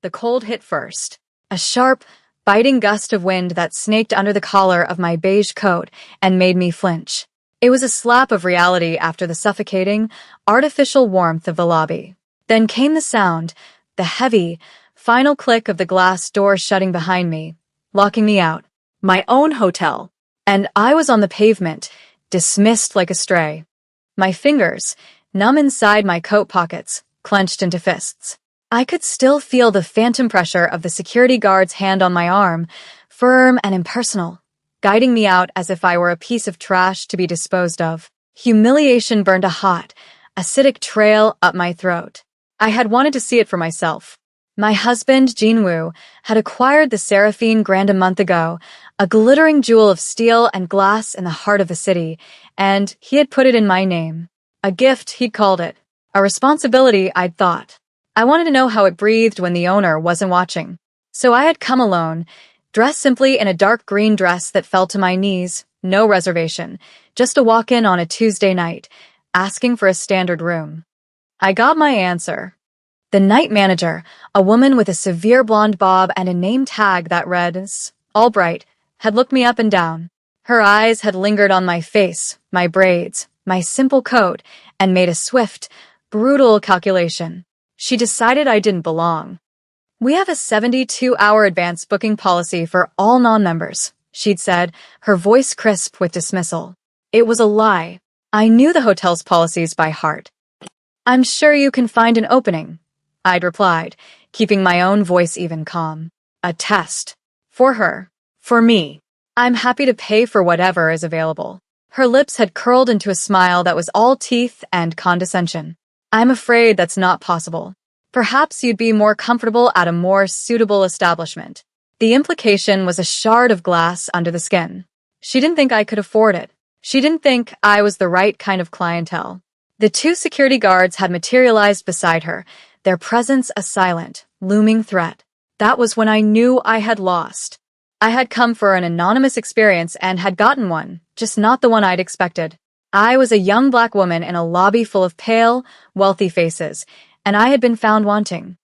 The cold hit first. A sharp, biting gust of wind that snaked under the collar of my beige coat and made me flinch. It was a slap of reality after the suffocating, artificial warmth of the lobby. Then came the sound, the heavy, final click of the glass door shutting behind me, locking me out. My own hotel. And I was on the pavement, dismissed like a stray. My fingers, numb inside my coat pockets, clenched into fists. I could still feel the phantom pressure of the security guard's hand on my arm, firm and impersonal, guiding me out as if I were a piece of trash to be disposed of. Humiliation burned a hot, acidic trail up my throat. I had wanted to see it for myself. My husband, Jinwoo, had acquired the Seraphine Grand a month ago, a glittering jewel of steel and glass in the heart of the city, and he had put it in my name. A gift, he'd called it. A responsibility, I'd thought. I wanted to know how it breathed when the owner wasn't watching. So I had come alone, dressed simply in a dark green dress that fell to my knees, no reservation, just a walk-in on a Tuesday night, asking for a standard room. I got my answer. The night manager, a woman with a severe blonde bob and a name tag that read, Albright, had looked me up and down. Her eyes had lingered on my face, my braids, my simple coat, and made a swift, brutal calculation. She decided I didn't belong. We have a 72-hour advance booking policy for all non-members, she'd said, her voice crisp with dismissal. It was a lie. I knew the hotel's policies by heart. I'm sure you can find an opening, I'd replied, keeping my own voice even calm. A test. For her. For me. I'm happy to pay for whatever is available. Her lips had curled into a smile that was all teeth and condescension. I'm afraid that's not possible. Perhaps you'd be more comfortable at a more suitable establishment. The implication was a shard of glass under the skin. She didn't think I could afford it. She didn't think I was the right kind of clientele. The two security guards had materialized beside her, their presence a silent, looming threat. That was when I knew I had lost. I had come for an anonymous experience and had gotten one, just not the one I'd expected. I was a young black woman in a lobby full of pale, wealthy faces, and I had been found wanting.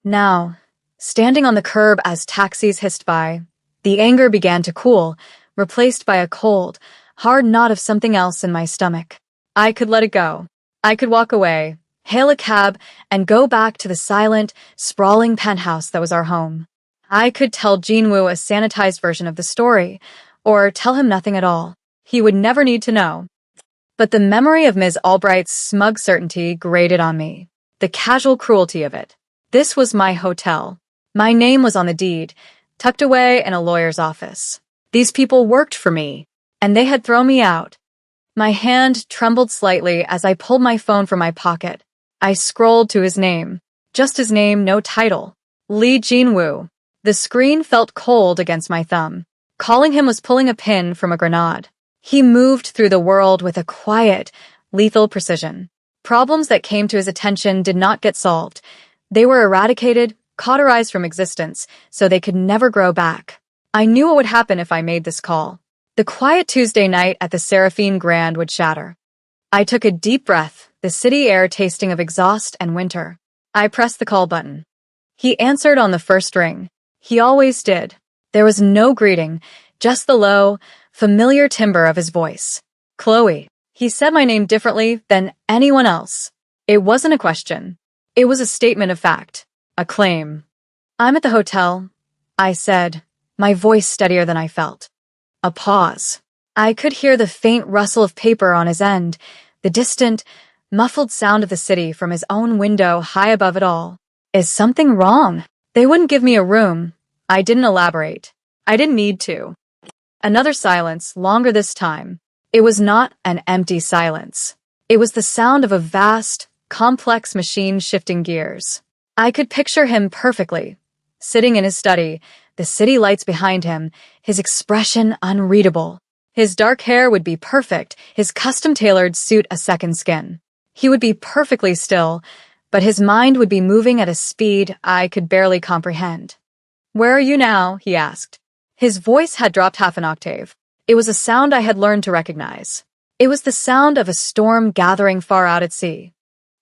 Now, standing on the curb as taxis hissed by, the anger began to cool, replaced by a cold, hard knot of something else in my stomach. I could let it go. I could walk away, hail a cab, and go back to the silent, sprawling penthouse that was our home. I could tell Jinwoo a sanitized version of the story, or tell him nothing at all. He would never need to know. But the memory of Ms. Albright's smug certainty grated on me. The casual cruelty of it. This was my hotel. My name was on the deed, tucked away in a lawyer's office. These people worked for me, and they had thrown me out. My hand trembled slightly as I pulled my phone from my pocket. I scrolled to his name. Just his name, no title. Lee Jinwoo. The screen felt cold against my thumb. Calling him was pulling a pin from a grenade. He moved through the world with a quiet, lethal precision. Problems that came to his attention did not get solved. They were eradicated, cauterized from existence, so they could never grow back. I knew what would happen if I made this call. The quiet Tuesday night at the Seraphine Grand would shatter. I took a deep breath, the city air tasting of exhaust and winter. I pressed the call button. He answered on the first ring. He always did. There was no greeting, just the low, familiar timbre of his voice. Chloe. He said my name differently than anyone else. It wasn't a question. It was a statement of fact. A claim. I'm at the hotel, I said, my voice steadier than I felt. A pause. I could hear the faint rustle of paper on his end, the distant, muffled sound of the city from his own window high above it all. Is something wrong? They wouldn't give me a room. I didn't elaborate. I didn't need to. Another silence, longer this time. It was not an empty silence. It was the sound of a vast, complex machine shifting gears. I could picture him perfectly, sitting in his study, the city lights behind him, his expression unreadable. His dark hair would be perfect, his custom-tailored suit a second skin. He would be perfectly still, but his mind would be moving at a speed I could barely comprehend. "Where are you now?" he asked. His voice had dropped half an octave. It was a sound I had learned to recognize. It was the sound of a storm gathering far out at sea.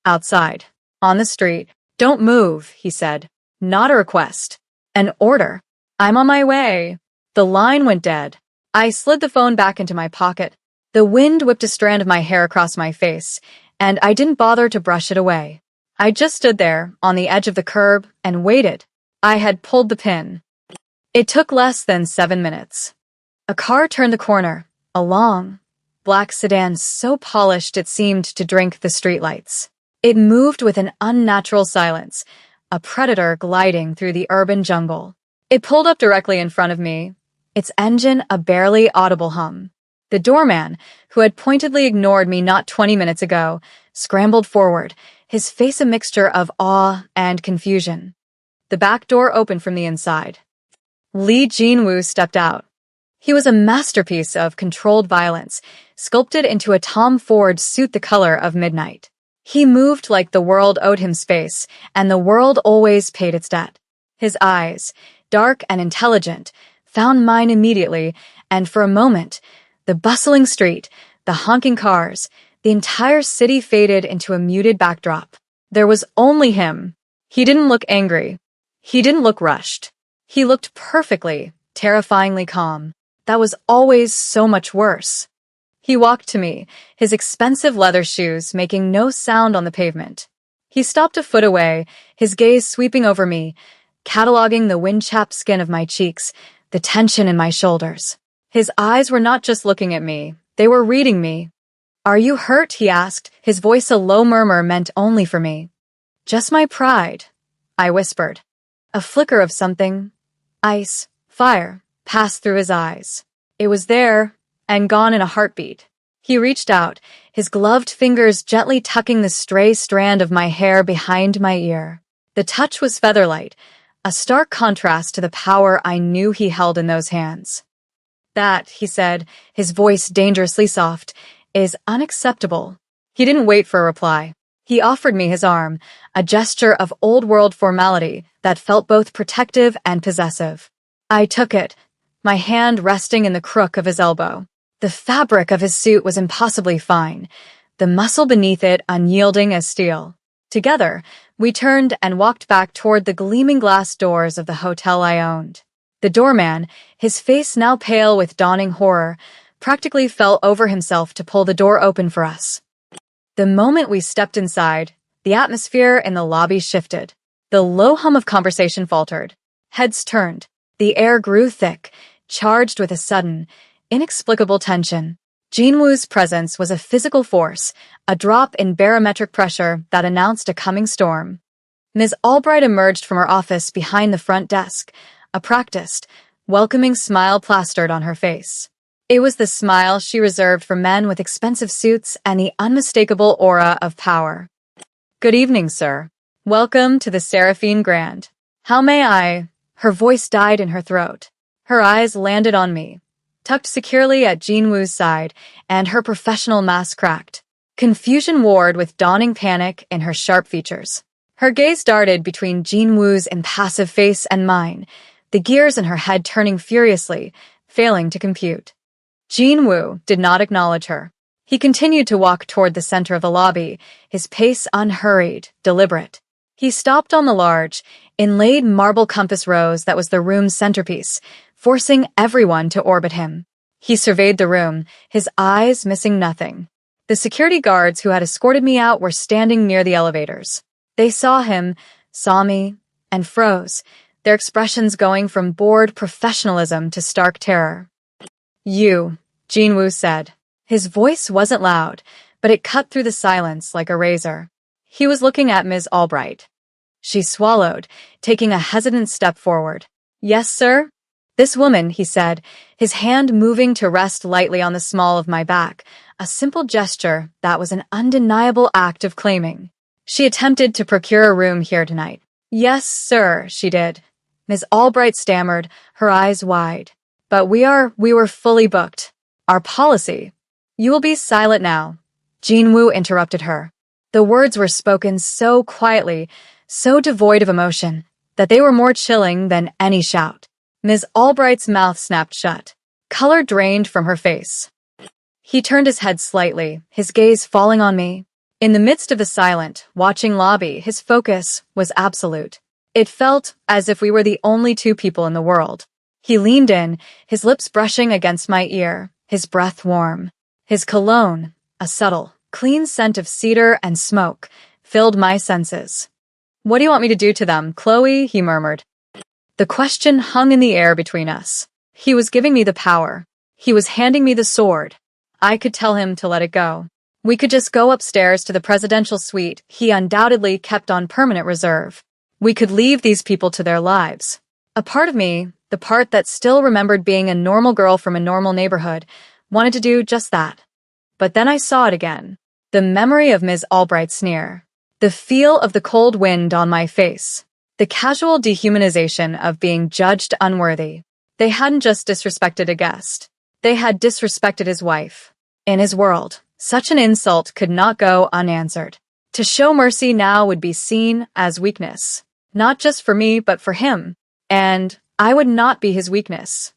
Outside. On the street. "Don't move," he said. Not a request. An order. I'm on my way. The line went dead. I slid the phone back into my pocket. The wind whipped a strand of my hair across my face, and I didn't bother to brush it away. I just stood there, on the edge of the curb, and waited. I had pulled the pin. It took less than 7 minutes. A car turned the corner, a long, black sedan so polished it seemed to drink the streetlights. It moved with an unnatural silence, a predator gliding through the urban jungle. It pulled up directly in front of me, its engine a barely audible hum. The doorman, who had pointedly ignored me not 20 minutes ago, scrambled forward, his face a mixture of awe and confusion. The back door opened from the inside. Lee Jin-woo stepped out. He was a masterpiece of controlled violence, sculpted into a Tom Ford suit the color of midnight. He moved like the world owed him space, and the world always paid its debt. His eyes, dark and intelligent, found mine immediately, and for a moment, the bustling street, the honking cars, the entire city faded into a muted backdrop. There was only him. He didn't look angry. He didn't look rushed. He looked perfectly, terrifyingly calm. That was always so much worse. He walked to me, his expensive leather shoes making no sound on the pavement. He stopped a foot away, his gaze sweeping over me, cataloging the wind-chapped skin of my cheeks, the tension in my shoulders. His eyes were not just looking at me, they were reading me. "Are you hurt?" he asked, his voice a low murmur meant only for me. "Just my pride," I whispered. A flicker of something, ice, fire, passed through his eyes. It was there, and gone in a heartbeat. He reached out, his gloved fingers gently tucking the stray strand of my hair behind my ear. The touch was featherlight, a stark contrast to the power I knew he held in those hands. "That," he said, his voice dangerously soft, "is unacceptable." He didn't wait for a reply. He offered me his arm, a gesture of old-world formality that felt both protective and possessive. I took it, my hand resting in the crook of his elbow. The fabric of his suit was impossibly fine, the muscle beneath it unyielding as steel. Together, we turned and walked back toward the gleaming glass doors of the hotel I owned. The doorman, his face now pale with dawning horror, practically fell over himself to pull the door open for us. The moment we stepped inside, the atmosphere in the lobby shifted. The low hum of conversation faltered. Heads turned. The air grew thick, charged with a sudden, inexplicable tension. Jin-woo's presence was a physical force, a drop in barometric pressure that announced a coming storm. Ms. Albright emerged from her office behind the front desk, a practiced, welcoming smile plastered on her face. It was the smile she reserved for men with expensive suits and the unmistakable aura of power. "Good evening, sir. Welcome to the Seraphine Grand. How may I—" Her voice died in her throat. Her eyes landed on me, tucked securely at Jin-woo's side, and her professional mask cracked. Confusion warred with dawning panic in her sharp features. Her gaze darted between Jin-woo's impassive face and mine, the gears in her head turning furiously, failing to compute. Jin-woo did not acknowledge her. He continued to walk toward the center of the lobby, his pace unhurried, deliberate. He stopped on the large, inlaid marble compass rose that was the room's centerpiece, forcing everyone to orbit him. He surveyed the room, his eyes missing nothing. The security guards who had escorted me out were standing near the elevators. They saw him, saw me, and froze, their expressions going from bored professionalism to stark terror. "You," Jin-woo said. His voice wasn't loud, but it cut through the silence like a razor. He was looking at Ms. Albright. She swallowed, taking a hesitant step forward. "Yes, sir?" "This woman," he said, his hand moving to rest lightly on the small of my back, a simple gesture that was an undeniable act of claiming. "She attempted to procure a room here tonight." "Yes, sir, she did." Ms. Albright stammered, her eyes wide. "But we were fully booked. Our policy—" "You will be silent now," Jin-woo interrupted her. The words were spoken so quietly, so devoid of emotion, that they were more chilling than any shout. Ms. Albright's mouth snapped shut. Color drained from her face. He turned his head slightly, his gaze falling on me. In the midst of the silent, watching lobby, his focus was absolute. It felt as if we were the only two people in the world. He leaned in, his lips brushing against my ear, his breath warm. His cologne, a subtle, clean scent of cedar and smoke, filled my senses. "What do you want me to do to them, Chloe?" he murmured. The question hung in the air between us. He was giving me the power. He was handing me the sword. I could tell him to let it go. We could just go upstairs to the presidential suite he undoubtedly kept on permanent reserve. We could leave these people to their lives. A part of me, the part that still remembered being a normal girl from a normal neighborhood, wanted to do just that. But then I saw it again. The memory of Ms. Albright's sneer. The feel of the cold wind on my face. The casual dehumanization of being judged unworthy. They hadn't just disrespected a guest. They had disrespected his wife. In his world, such an insult could not go unanswered. To show mercy now would be seen as weakness. Not just for me, but for him. And I would not be his weakness.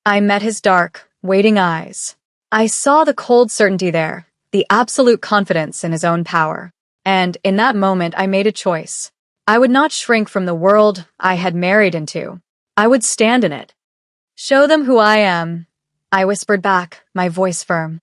I met his dark, waiting eyes. I saw the cold certainty there, the absolute confidence in his own power. And in that moment, I made a choice. I would not shrink from the world I had married into. I would stand in it. "Show them who I am," I whispered back, my voice firm.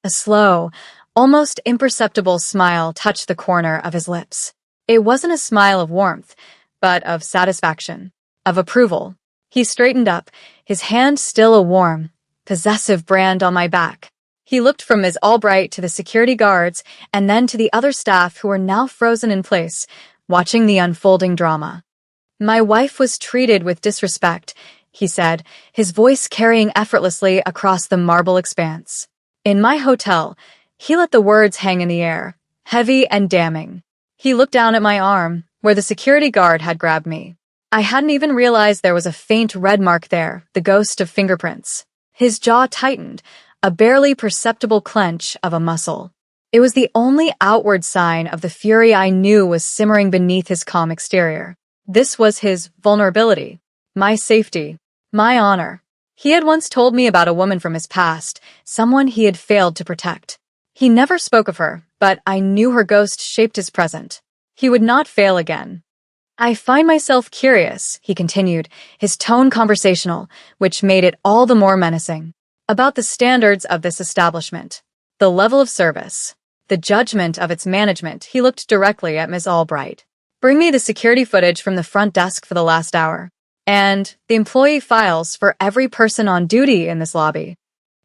A slow, almost imperceptible smile touched the corner of his lips. It wasn't a smile of warmth, but of satisfaction, of approval. He straightened up, his hand still a warm, possessive brand on my back. He looked from Ms. Albright to the security guards and then to the other staff who were now frozen in place, watching the unfolding drama. "My wife was treated with disrespect," he said, his voice carrying effortlessly across the marble expanse. "In my hotel," he let the words hang in the air, heavy and damning. He looked down at my arm, where the security guard had grabbed me. I hadn't even realized there was a faint red mark there, the ghost of fingerprints. His jaw tightened, a barely perceptible clench of a muscle. It was the only outward sign of the fury I knew was simmering beneath his calm exterior. This was his vulnerability, my safety, my honor. He had once told me about a woman from his past, someone he had failed to protect. He never spoke of her, but I knew her ghost shaped his present. He would not fail again. "I find myself curious," he continued, his tone conversational, which made it all the more menacing, "about the standards of this establishment, the level of service, the judgment of its management." He looked directly at Ms. Albright. "Bring me the security footage from the front desk for the last hour, and the employee files for every person on duty in this lobby."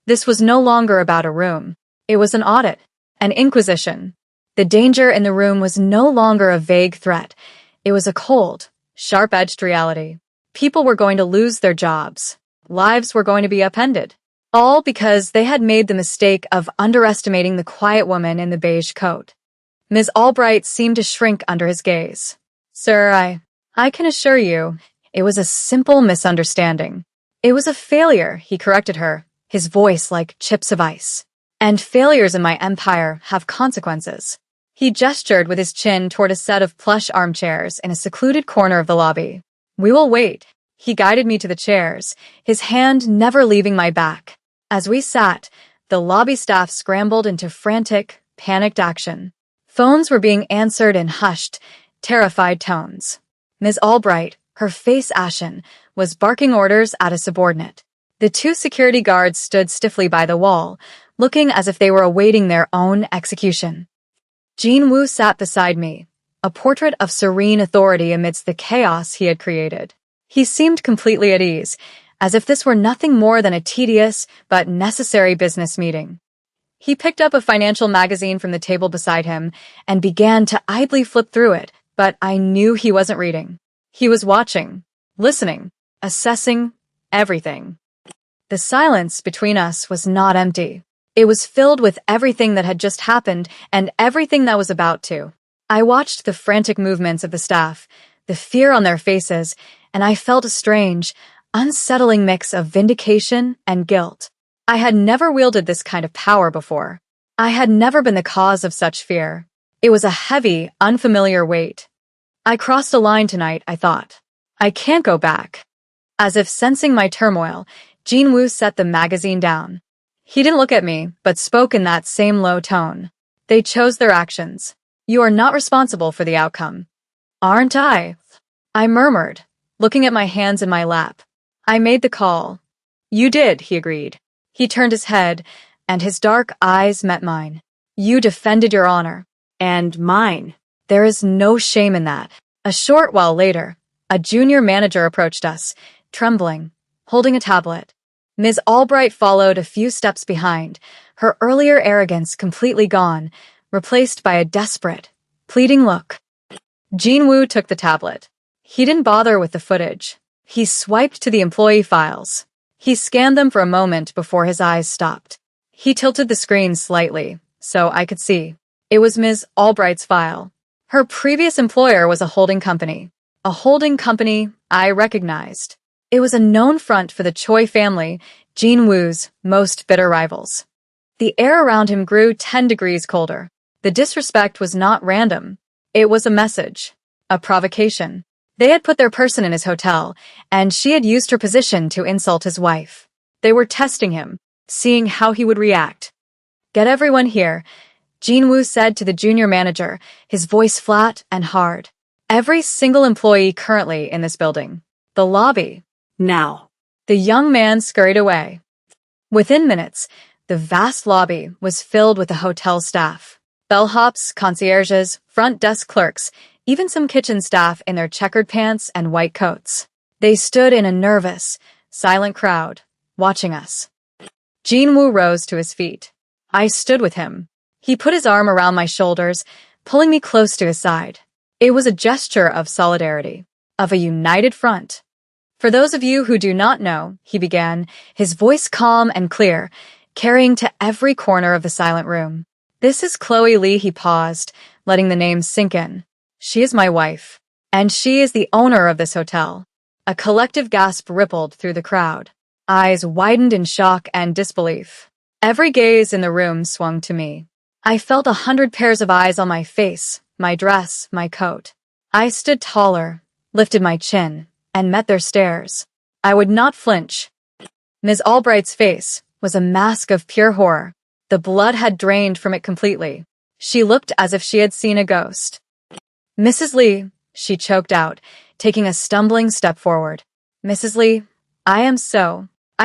This was no longer about a room. It was an audit, an inquisition. The danger in the room was no longer a vague threat. It was a cold, sharp-edged reality. People were going to lose their jobs. Lives were going to be upended. All because they had made the mistake of underestimating the quiet woman in the beige coat. Ms. Albright seemed to shrink under his gaze. "Sir, I can assure you, it was a simple misunderstanding." "It was a failure," he corrected her, his voice like chips of ice. "And failures in my empire have consequences." He gestured with his chin toward a set of plush armchairs in a secluded corner of the lobby. "We will wait." He guided me to the chairs, his hand never leaving my back. As we sat, the lobby staff scrambled into frantic, panicked action. Phones were being answered in hushed, terrified tones. Ms. Albright, her face ashen, was barking orders at a subordinate. The two security guards stood stiffly by the wall, looking as if they were awaiting their own execution. Jean Wu sat beside me, a portrait of serene authority amidst the chaos he had created. He seemed completely at ease, as if this were nothing more than a tedious but necessary business meeting. He picked up a financial magazine from the table beside him and began to idly flip through it, but I knew he wasn't reading. He was watching, listening, assessing everything. The silence between us was not empty. It was filled with everything that had just happened and everything that was about to. I watched the frantic movements of the staff, the fear on their faces, and I felt a strange, unsettling mix of vindication and guilt. I had never wielded this kind of power before. I had never been the cause of such fear. It was a heavy, unfamiliar weight. I crossed a line tonight, I thought. I can't go back. As if sensing my turmoil, Jean Wu set the magazine down. He didn't look at me, but spoke in that same low tone. "They chose their actions. You are not responsible for the outcome." "Aren't I?" I murmured, looking at my hands in my lap. I made the call. You did, he agreed. He turned his head, and his dark eyes met mine. You defended your honor. And mine. There is no shame in that. A short while later, a junior manager approached us, trembling, holding a tablet. Ms. Albright followed a few steps behind, her earlier arrogance completely gone, replaced by a desperate, pleading look. Jinwoo took the tablet. He didn't bother with the footage. He swiped to the employee files. He scanned them for a moment before his eyes stopped. He tilted the screen slightly, so I could see. It was Ms. Albright's file. Her previous employer was a holding company. A holding company I recognized. It was a known front for the Choi family, Jinwoo's most bitter rivals. The air around him grew 10 degrees colder. The disrespect was not random. It was a message. A provocation. They had put their person in his hotel, and she had used her position to insult his wife. They were testing him, seeing how he would react. Get everyone here, Jinwoo said to the junior manager, his voice flat and hard. Every single employee currently in this building. The lobby. Now. The young man scurried away. Within minutes, the vast lobby was filled with the hotel staff. Bellhops, concierges, front desk clerks, even some kitchen staff in their checkered pants and white coats. They stood in a nervous, silent crowd, watching us. Jinwoo rose to his feet. I stood with him. He put his arm around my shoulders, pulling me close to his side. It was a gesture of solidarity, of a united front. For those of you who do not know, he began, his voice calm and clear, carrying to every corner of the silent room. This is Chloe Lee, he paused, letting the name sink in. She is my wife, and she is the owner of this hotel. A collective gasp rippled through the crowd. Eyes widened in shock and disbelief. Every gaze in the room swung to me. I felt 100 pairs of eyes on my face, my dress, my coat. I stood taller, lifted my chin, and met their stares. I would not flinch. Ms. Albright's face was a mask of pure horror. The blood had drained from it completely. She looked as if she had seen a ghost. Mrs. Lee, she choked out, taking a stumbling step forward. Mrs. Lee, I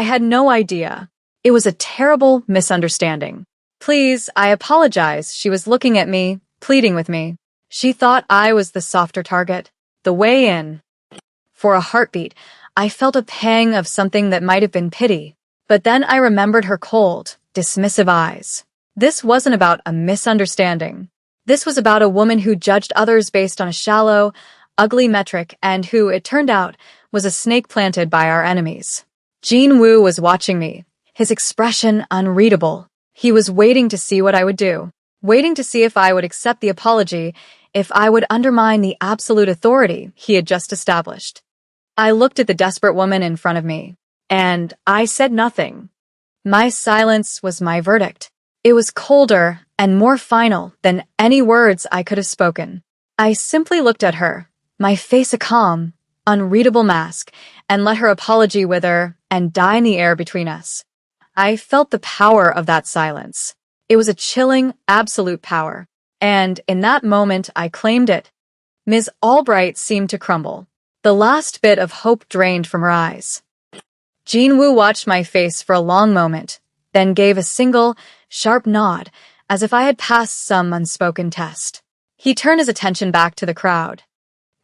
had no idea. It was a terrible misunderstanding. Please, I apologize. She was looking at me, pleading with me. She thought I was the softer target, the way in. For a heartbeat, I felt a pang of something that might have been pity. But then I remembered her cold, dismissive eyes. This wasn't about a misunderstanding. This was about a woman who judged others based on a shallow, ugly metric and who, it turned out, was a snake planted by our enemies. Jinwoo was watching me, his expression unreadable. He was waiting to see what I would do, waiting to see if I would accept the apology, if I would undermine the absolute authority he had just established. I looked at the desperate woman in front of me, and I said nothing. My silence was my verdict. It was colder and more final than any words I could have spoken. I simply looked at her, my face a calm, unreadable mask, and let her apology wither and die in the air between us. I felt the power of that silence. It was a chilling, absolute power, and in that moment I claimed it. Ms. Albright seemed to crumble. The last bit of hope drained from her eyes. Jinwoo watched my face for a long moment, then gave a single, sharp nod, as if I had passed some unspoken test. He turned his attention back to the crowd.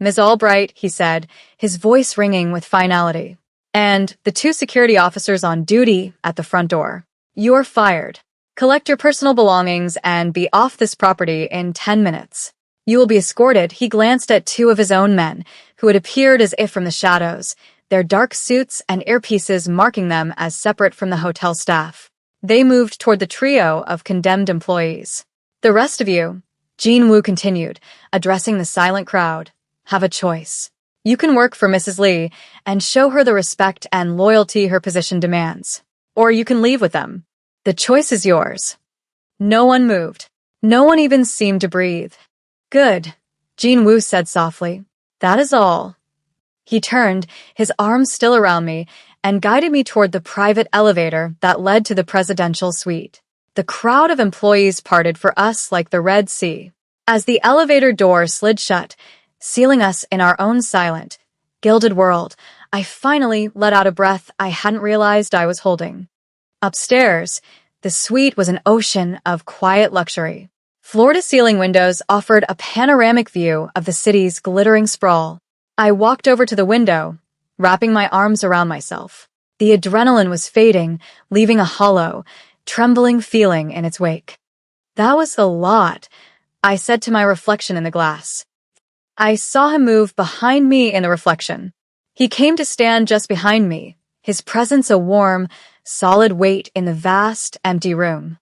Ms. Albright, he said, his voice ringing with finality. And the 2 security officers on duty at the front door. You're fired. Collect your personal belongings and be off this property in 10 minutes. You will be escorted. He glanced at 2 of his own men, who had appeared as if from the shadows, their dark suits and earpieces marking them as separate from the hotel staff. They moved toward the trio of condemned employees. The rest of you, Jinwoo continued, addressing the silent crowd, have a choice. You can work for Mrs. Lee and show her the respect and loyalty her position demands. Or you can leave with them. The choice is yours. No one moved. No one even seemed to breathe. Good, Jinwoo said softly. That is all. He turned, his arms still around me, and guided me toward the private elevator that led to the presidential suite. The crowd of employees parted for us like the Red Sea. As the elevator door slid shut, sealing us in our own silent, gilded world. I finally let out a breath I hadn't realized I was holding. Upstairs, the suite was an ocean of quiet luxury. Floor-to-ceiling windows offered a panoramic view of the city's glittering sprawl. I walked over to the window, wrapping my arms around myself. The adrenaline was fading, leaving a hollow, trembling feeling in its wake. That was a lot, I said to my reflection in the glass. I saw him move behind me in the reflection. He came to stand just behind me, his presence a warm, solid weight in the vast, empty room.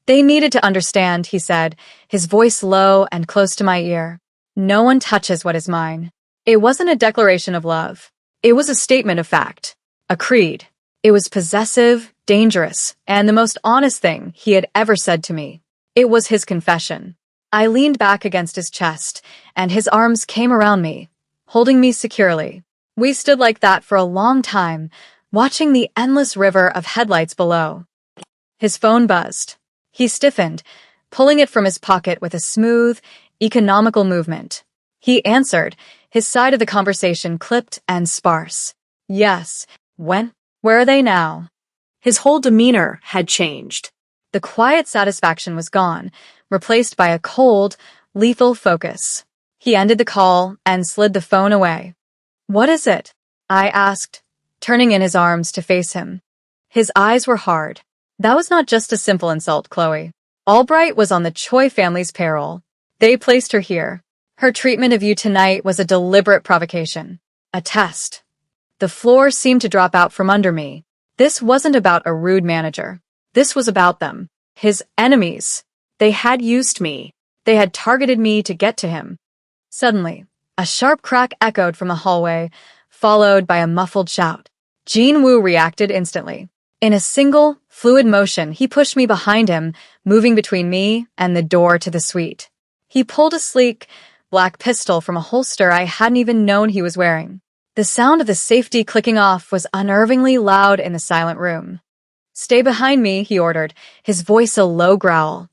They needed to understand, he said, his voice low and close to my ear. No one touches what is mine. It wasn't a declaration of love. It was a statement of fact, a creed. It was possessive, dangerous, and the most honest thing he had ever said to me. It was his confession. I leaned back against his chest, and his arms came around me, holding me securely. We stood like that for a long time, watching the endless river of headlights below. His phone buzzed. He stiffened, pulling it from his pocket with a smooth, economical movement. He answered, his side of the conversation clipped and sparse. Yes. When? Where are they now? His whole demeanor had changed. The quiet satisfaction was gone, replaced by a cold, lethal focus. He ended the call and slid the phone away. What is it? I asked, turning in his arms to face him. His eyes were hard. That was not just a simple insult, Chloe. Albright was on the Choi family's payroll. They placed her here. Her treatment of you tonight was a deliberate provocation. A test. The floor seemed to drop out from under me. This wasn't about a rude manager. This was about them. His enemies. They had used me. They had targeted me to get to him. Suddenly, a sharp crack echoed from the hallway, followed by a muffled shout. Jin-woo reacted instantly. In a single, fluid motion, he pushed me behind him, moving between me and the door to the suite. He pulled a sleek, black pistol from a holster I hadn't even known he was wearing. The sound of the safety clicking off was unnervingly loud in the silent room. Stay behind me, he ordered, his voice a low growl.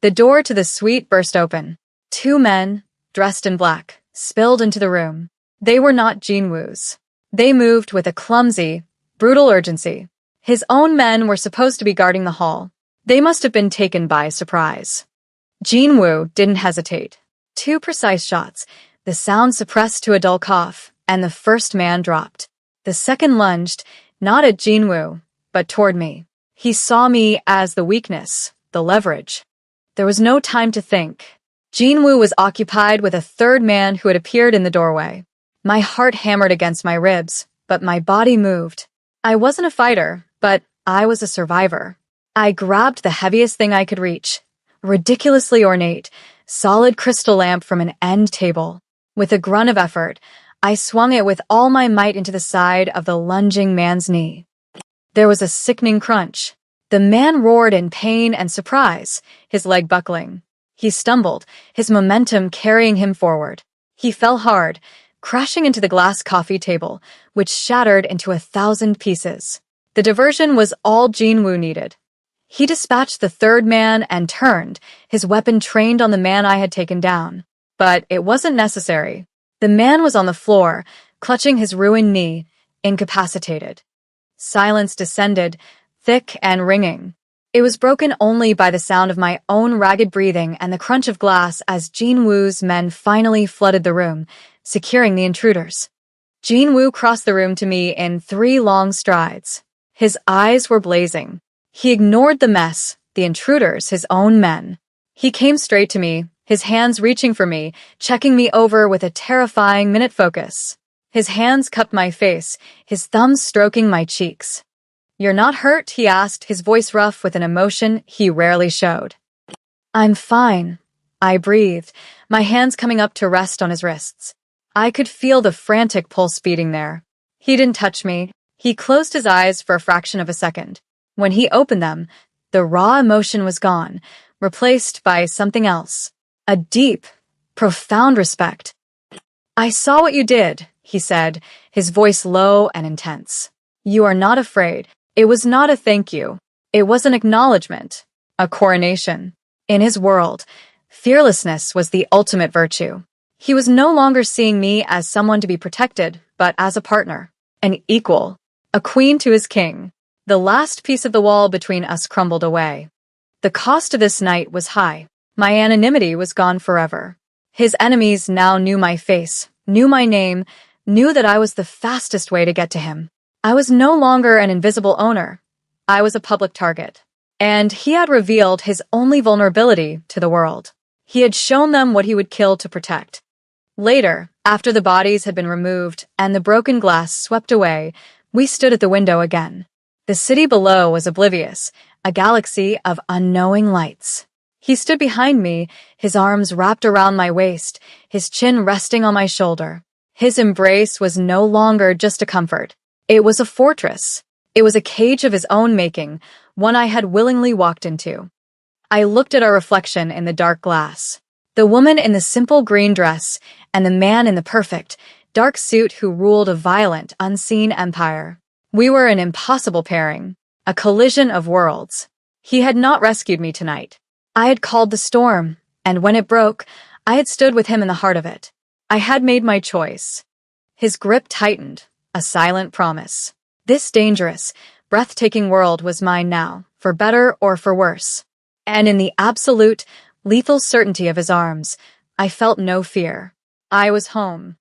The door to the suite burst open. 2 men, dressed in black, spilled into the room. They were not Jin-woo's. They moved with a clumsy, brutal urgency. His own men were supposed to be guarding the hall. They must have been taken by surprise. Jin-woo didn't hesitate. 2 precise shots, the sound suppressed to a dull cough, and the first man dropped. The second lunged, not at Jin-woo, but toward me. He saw me as the weakness, the leverage. There was no time to think. Jin-woo was occupied with a third man who had appeared in the doorway. My heart hammered against my ribs, but my body moved. I wasn't a fighter, but I was a survivor. I grabbed the heaviest thing I could reach, a ridiculously ornate, solid crystal lamp from an end table. With a grunt of effort, I swung it with all my might into the side of the lunging man's knee. There was a sickening crunch. The man roared in pain and surprise, his leg buckling. He stumbled, his momentum carrying him forward. He fell hard, crashing into the glass coffee table, which shattered into 1,000 pieces. The diversion was all Jin-woo needed. He dispatched the third man and turned, his weapon trained on the man I had taken down. But it wasn't necessary. The man was on the floor, clutching his ruined knee, incapacitated. Silence descended, thick and ringing. It was broken only by the sound of my own ragged breathing and the crunch of glass as Jin-woo's men finally flooded the room, securing the intruders. Jin-woo crossed the room to me in 3 long strides. His eyes were blazing. He ignored the mess, the intruders, his own men. He came straight to me, his hands reaching for me, checking me over with a terrifying minute focus. His hands cupped my face, his thumbs stroking my cheeks. "You're not hurt?" he asked, his voice rough with an emotion he rarely showed. "I'm fine," I breathed, my hands coming up to rest on his wrists. I could feel the frantic pulse beating there. He didn't touch me. He closed his eyes for a fraction of a second. When he opened them, the raw emotion was gone, replaced by something else. A deep, profound respect. "I saw what you did," he said, his voice low and intense. "You are not afraid. It was not a thank you. It was an acknowledgement, a coronation." In his world, fearlessness was the ultimate virtue. He was no longer seeing me as someone to be protected, but as a partner, an equal, a queen to his king. The last piece of the wall between us crumbled away. The cost of this night was high. My anonymity was gone forever. His enemies now knew my face, knew my name, knew that I was the fastest way to get to him. I was no longer an invisible owner. I was a public target. And he had revealed his only vulnerability to the world. He had shown them what he would kill to protect. Later, after the bodies had been removed and the broken glass swept away, we stood at the window again. The city below was oblivious, a galaxy of unknowing lights. He stood behind me, his arms wrapped around my waist, his chin resting on my shoulder. His embrace was no longer just a comfort. It was a fortress. It was a cage of his own making, one I had willingly walked into. I looked at our reflection in the dark glass. The woman in the simple green dress and the man in the perfect, dark suit who ruled a violent, unseen empire. We were an impossible pairing, a collision of worlds. He had not rescued me tonight. I had called the storm, and when it broke, I had stood with him in the heart of it. I had made my choice. His grip tightened, a silent promise. This dangerous, breathtaking world was mine now, for better or for worse. And in the absolute, lethal certainty of his arms, I felt no fear. I was home.